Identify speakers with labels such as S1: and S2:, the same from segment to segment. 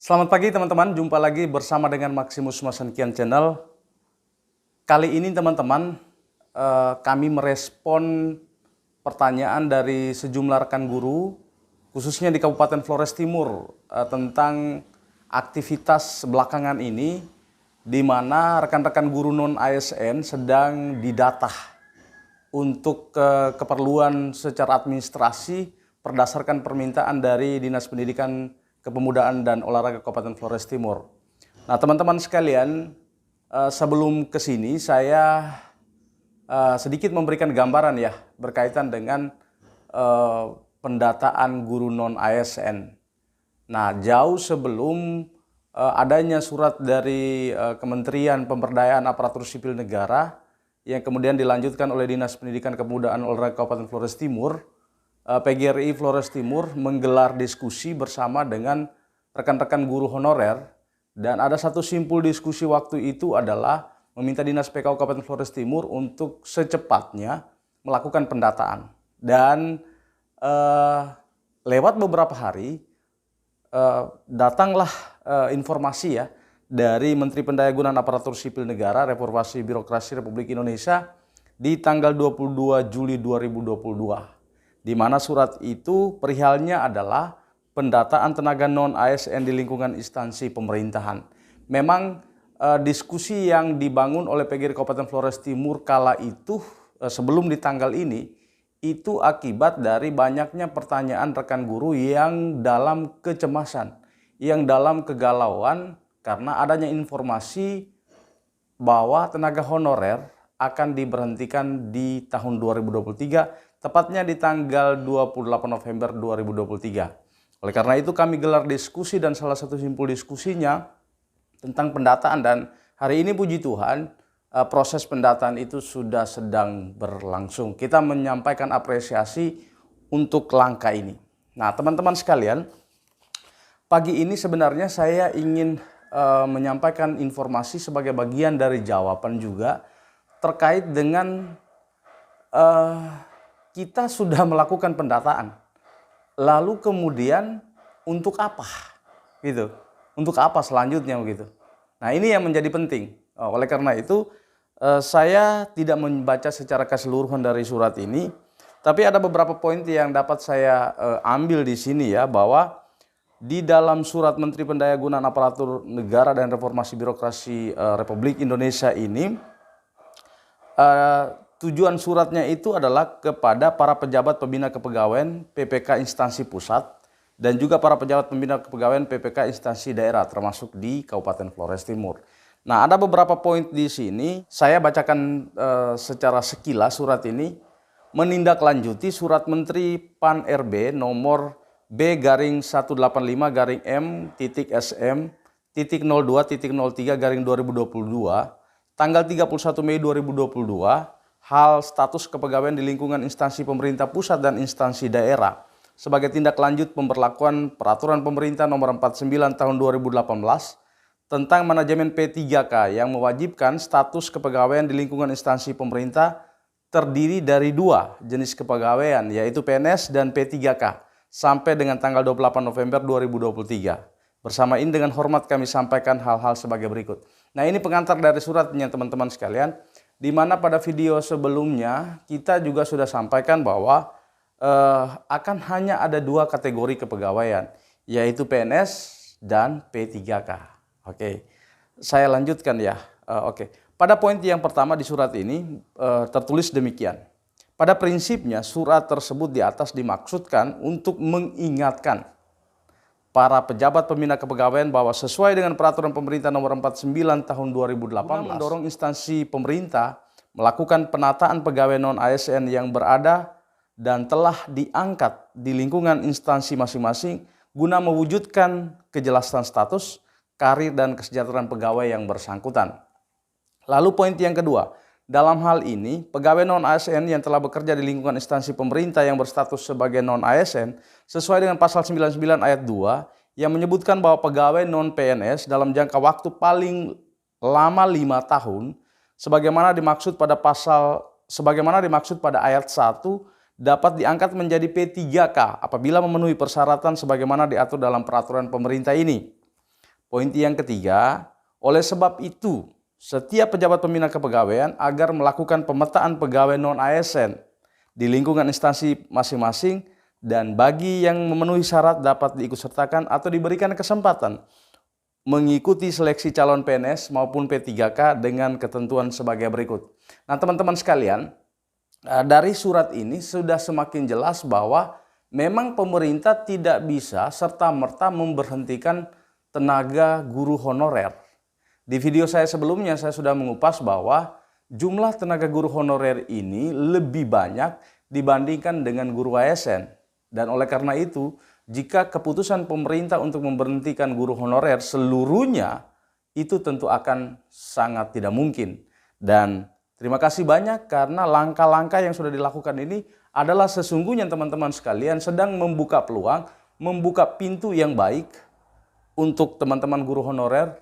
S1: Selamat pagi teman-teman, jumpa lagi bersama dengan Maximus Masankian Channel. Kali ini teman-teman, kami merespon pertanyaan dari sejumlah rekan guru, khususnya di Kabupaten Flores Timur, tentang aktivitas belakangan ini, di mana rekan-rekan guru non-ASN sedang didata untuk keperluan secara administrasi berdasarkan permintaan dari Dinas Pendidikan Kepemudaan dan Olahraga Kabupaten Flores Timur. Nah teman-teman sekalian, sebelum ke sini saya sedikit memberikan gambaran ya berkaitan dengan pendataan guru non-ASN. Nah jauh sebelum adanya surat dari Kementerian Pemberdayaan Aparatur Sipil Negara yang kemudian dilanjutkan oleh Dinas Pendidikan Kepemudaan Olahraga Kabupaten Flores Timur, PGRI Flores Timur menggelar diskusi bersama dengan rekan-rekan guru honorer, dan ada satu simpul diskusi waktu itu adalah meminta Dinas PKU Kabupaten Flores Timur untuk secepatnya melakukan pendataan. Dan lewat beberapa hari datanglah informasi ya dari Menteri Pendayagunaan Aparatur Sipil Negara Reformasi Birokrasi Republik Indonesia di tanggal 22 Juli 2022. Di mana surat itu perihalnya adalah pendataan tenaga non-ASN di lingkungan instansi pemerintahan. Memang diskusi yang dibangun oleh PGRI Kabupaten Flores Timur kala itu sebelum di tanggal ini, itu akibat dari banyaknya pertanyaan rekan guru yang dalam kecemasan, yang dalam kegalauan karena adanya informasi bahwa tenaga honorer akan diberhentikan di tahun 2023, tepatnya di tanggal 28 November 2023. Oleh karena itu kami gelar diskusi dan salah satu simpul diskusinya tentang pendataan, dan hari ini puji Tuhan proses pendataan itu sudah sedang berlangsung. Kita menyampaikan apresiasi untuk langkah ini. Nah teman-teman sekalian, pagi ini sebenarnya saya ingin menyampaikan informasi sebagai bagian dari jawaban juga terkait dengan kita sudah melakukan pendataan, lalu kemudian untuk apa gitu, untuk apa selanjutnya begitu. Nah ini yang menjadi penting. Oleh karena itu saya tidak membaca secara keseluruhan dari surat ini, tapi ada beberapa poin yang dapat saya ambil di sini ya, bahwa di dalam surat Menteri Pendayagunaan Aparatur Negara dan Reformasi Birokrasi Republik Indonesia ini, tujuan suratnya itu adalah kepada para pejabat pembina kepegawaian PPK instansi pusat dan juga para pejabat pembina kepegawaian PPK instansi daerah termasuk di Kabupaten Flores Timur. Nah, ada beberapa poin di sini. Saya bacakan secara sekilas surat ini. Menindaklanjuti surat Menteri Pan RB nomor B-185-M.SM.02.03/2022 tanggal 31 Mei 2022, hal status kepegawaian di lingkungan instansi pemerintah pusat dan instansi daerah sebagai tindak lanjut pemberlakuan Peraturan Pemerintah Nomor 49 Tahun 2018 tentang manajemen P3K yang mewajibkan status kepegawaian di lingkungan instansi pemerintah terdiri dari dua jenis kepegawaian, yaitu PNS dan P3K, sampai dengan tanggal 28 November 2023. Bersama ini dengan hormat kami sampaikan hal-hal sebagai berikut. Nah ini pengantar dari suratnya teman-teman sekalian, di mana pada video sebelumnya kita juga sudah sampaikan bahwa akan hanya ada dua kategori kepegawaian, yaitu PNS dan P3K. Oke, saya lanjutkan ya. Oke, pada poin yang pertama di surat ini tertulis demikian. Pada prinsipnya surat tersebut di atas dimaksudkan untuk mengingatkan para pejabat pembina kepegawaian bahwa sesuai dengan Peraturan Pemerintah Nomor 49 Tahun 2018 mendorong instansi pemerintah melakukan penataan pegawai non-ASN yang berada dan telah diangkat di lingkungan instansi masing-masing guna mewujudkan kejelasan status, karir, dan kesejahteraan pegawai yang bersangkutan. Lalu poin yang kedua, dalam hal ini pegawai non-ASN yang telah bekerja di lingkungan instansi pemerintah yang berstatus sebagai non-ASN sesuai dengan pasal 99 ayat 2 yang menyebutkan bahwa pegawai non-PNS dalam jangka waktu paling lama 5 tahun sebagaimana dimaksud pada ayat 1 dapat diangkat menjadi P3K apabila memenuhi persyaratan sebagaimana diatur dalam peraturan pemerintah ini. Poin yang ketiga, oleh sebab itu, setiap pejabat pembina kepegawaian agar melakukan pemetaan pegawai non-ASN di lingkungan instansi masing-masing dan bagi yang memenuhi syarat dapat diikutsertakan atau diberikan kesempatan mengikuti seleksi calon PNS maupun P3K dengan ketentuan sebagai berikut. Nah teman-teman sekalian, dari surat ini sudah semakin jelas bahwa memang pemerintah tidak bisa serta-merta memberhentikan tenaga guru honorer. Di video saya sebelumnya saya sudah mengupas bahwa jumlah tenaga guru honorer ini lebih banyak dibandingkan dengan guru ASN. Dan oleh karena itu, jika keputusan pemerintah untuk memberhentikan guru honorer seluruhnya, itu tentu akan sangat tidak mungkin. Dan terima kasih banyak karena langkah-langkah yang sudah dilakukan ini adalah sesungguhnya teman-teman sekalian sedang membuka peluang, membuka pintu yang baik untuk teman-teman guru honorer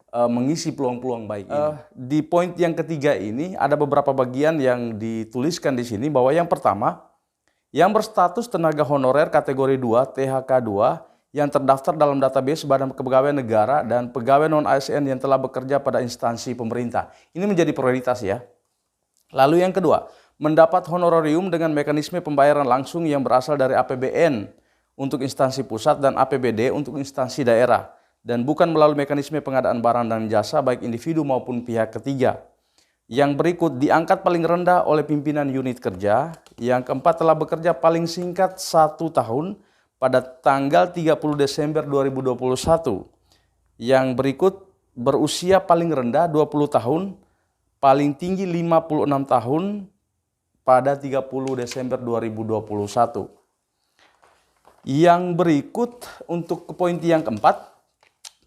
S1: mengisi peluang-peluang baik ini. Di poin yang ketiga ini ada beberapa bagian yang dituliskan di sini bahwa yang pertama, yang berstatus tenaga honorer kategori 2 THK 2 yang terdaftar dalam database Badan Kepegawaian Negara dan pegawai non-ASN yang telah bekerja pada instansi pemerintah. Ini menjadi prioritas ya. Lalu yang kedua, mendapat honorarium dengan mekanisme pembayaran langsung yang berasal dari APBN untuk instansi pusat dan APBD untuk instansi daerah, dan bukan melalui mekanisme pengadaan barang dan jasa baik individu maupun pihak ketiga. Yang berikut diangkat paling rendah oleh pimpinan unit kerja. Yang keempat, telah bekerja paling singkat 1 tahun pada tanggal 30 Desember 2021. Yang berikut berusia paling rendah 20 tahun, paling tinggi 56 tahun pada 30 Desember 2021. Yang berikut untuk poin yang keempat,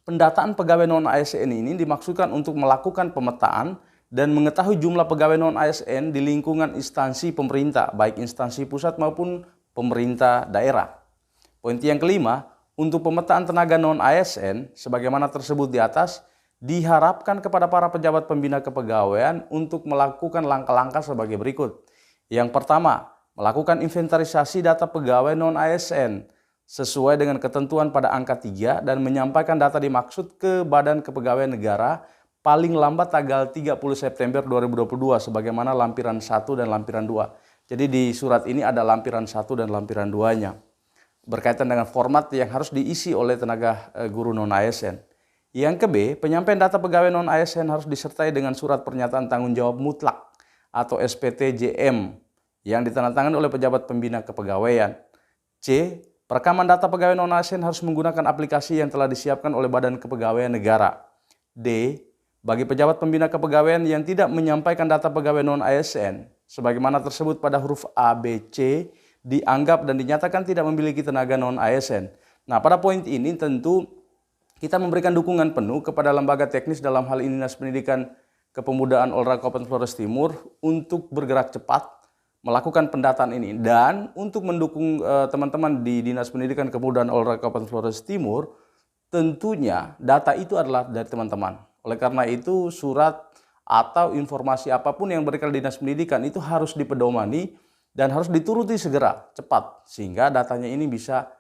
S1: pendataan pegawai non-ASN ini dimaksudkan untuk melakukan pemetaan dan mengetahui jumlah pegawai non-ASN di lingkungan instansi pemerintah, baik instansi pusat maupun pemerintah daerah. Poin yang kelima, untuk pemetaan tenaga non-ASN, sebagaimana tersebut di atas, diharapkan kepada para pejabat pembina kepegawaian untuk melakukan langkah-langkah sebagai berikut. Yang pertama, melakukan inventarisasi data pegawai non-ASN sesuai dengan ketentuan pada angka 3 dan menyampaikan data dimaksud ke Badan Kepegawaian Negara paling lambat tanggal 30 September 2022 sebagaimana lampiran 1 dan lampiran 2. Jadi di surat ini ada lampiran 1 dan lampiran 2-nya. Berkaitan dengan format yang harus diisi oleh tenaga guru non-ASN. Yang ke B, penyampaian data pegawai non-ASN harus disertai dengan surat pernyataan tanggung jawab mutlak atau SPTJM yang ditandatangani oleh pejabat pembina kepegawaian. C, perekaman data pegawai non-ASN harus menggunakan aplikasi yang telah disiapkan oleh Badan Kepegawaian Negara. D, bagi pejabat pembina kepegawaian yang tidak menyampaikan data pegawai non-ASN, sebagaimana tersebut pada huruf A, B, C, dianggap dan dinyatakan tidak memiliki tenaga non-ASN. Nah, pada poin ini tentu kita memberikan dukungan penuh kepada lembaga teknis dalam hal ini Dinas Pendidikan Kepemudaan Olahraga Kabupaten Flores Timur untuk bergerak cepat melakukan pendataan ini, dan untuk mendukung teman-teman di Dinas Pendidikan Kepemudaan Olahraga Kabupaten Flores Timur, tentunya data itu adalah dari teman-teman. Oleh karena itu surat atau informasi apapun yang diberikan Dinas Pendidikan itu harus dipedomani dan harus dituruti segera, cepat, sehingga datanya ini bisa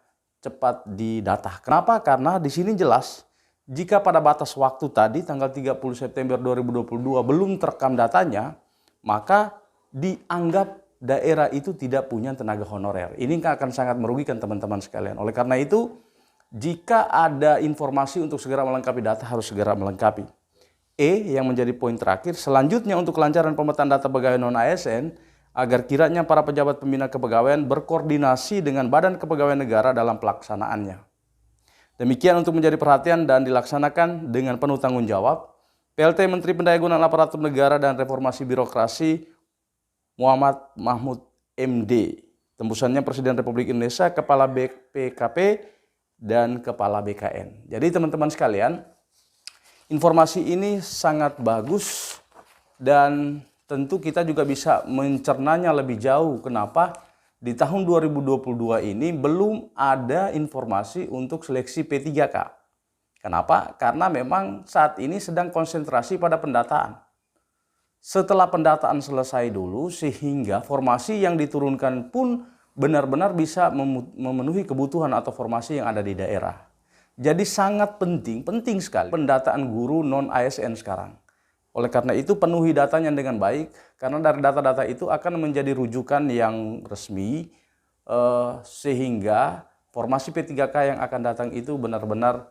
S1: cepat didata. Kenapa? Karena di sini jelas jika pada batas waktu tadi tanggal 30 September 2022 belum terekam datanya, maka dianggap daerah itu tidak punya tenaga honorer. Ini akan sangat merugikan teman-teman sekalian. Oleh karena itu, jika ada informasi untuk segera melengkapi data, harus segera melengkapi. E, yang menjadi poin terakhir, selanjutnya untuk kelancaran pemetaan data pegawai non-ASN, agar kiranya para pejabat pembina kepegawaian berkoordinasi dengan Badan Kepegawaian Negara dalam pelaksanaannya. Demikian untuk menjadi perhatian dan dilaksanakan dengan penuh tanggung jawab, PLT Menteri Pendayagunaan Aparatur Negara dan Reformasi Birokrasi Muhammad Mahmud MD. Tembusannya Presiden Republik Indonesia, Kepala BPKP, dan Kepala BKN. Jadi teman-teman sekalian, informasi ini sangat bagus dan tentu kita juga bisa mencernanya lebih jauh. Kenapa? Di tahun 2022 ini belum ada informasi untuk seleksi P3K. Kenapa? Karena memang saat ini sedang konsentrasi pada pendataan. Setelah pendataan selesai dulu sehingga formasi yang diturunkan pun benar-benar bisa memenuhi kebutuhan atau formasi yang ada di daerah. Jadi sangat penting sekali pendataan guru non-ASN sekarang. Oleh karena itu penuhi datanya dengan baik, karena dari data-data itu akan menjadi rujukan yang resmi, sehingga formasi P3K yang akan datang itu benar-benar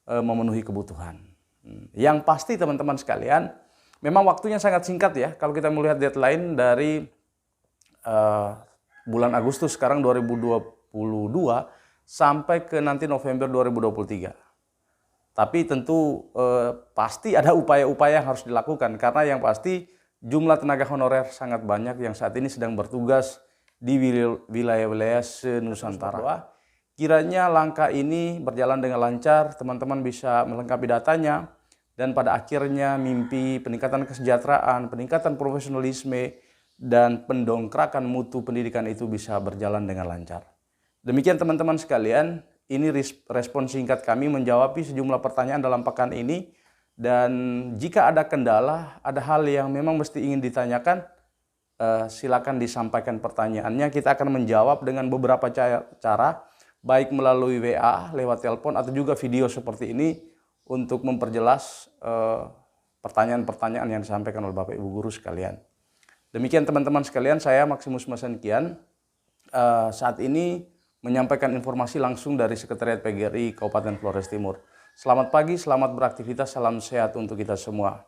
S1: memenuhi kebutuhan. Yang pasti teman-teman sekalian, memang waktunya sangat singkat ya, kalau kita melihat deadline dari bulan Agustus sekarang 2022 sampai ke nanti November 2023. Tapi tentu pasti ada upaya-upaya yang harus dilakukan, karena yang pasti jumlah tenaga honorer sangat banyak yang saat ini sedang bertugas di wilayah-wilayah se-Nusantara. Kiranya langkah ini berjalan dengan lancar, teman-teman bisa melengkapi datanya, dan pada akhirnya mimpi peningkatan kesejahteraan, peningkatan profesionalisme, dan pendongkrakan mutu pendidikan itu bisa berjalan dengan lancar. Demikian teman-teman sekalian, ini respon singkat kami menjawab sejumlah pertanyaan dalam pekan ini. Dan jika ada kendala, ada hal yang memang mesti ingin ditanyakan, silakan disampaikan pertanyaannya. Kita akan menjawab dengan beberapa cara, baik melalui WA, lewat telepon, atau juga video seperti ini untuk memperjelas pertanyaan-pertanyaan yang disampaikan oleh Bapak Ibu Guru sekalian. Demikian teman-teman sekalian, saya Maximus Masenkian saat ini menyampaikan informasi langsung dari Sekretariat PGRI Kabupaten Flores Timur. Selamat pagi, selamat beraktivitas, salam sehat untuk kita semua.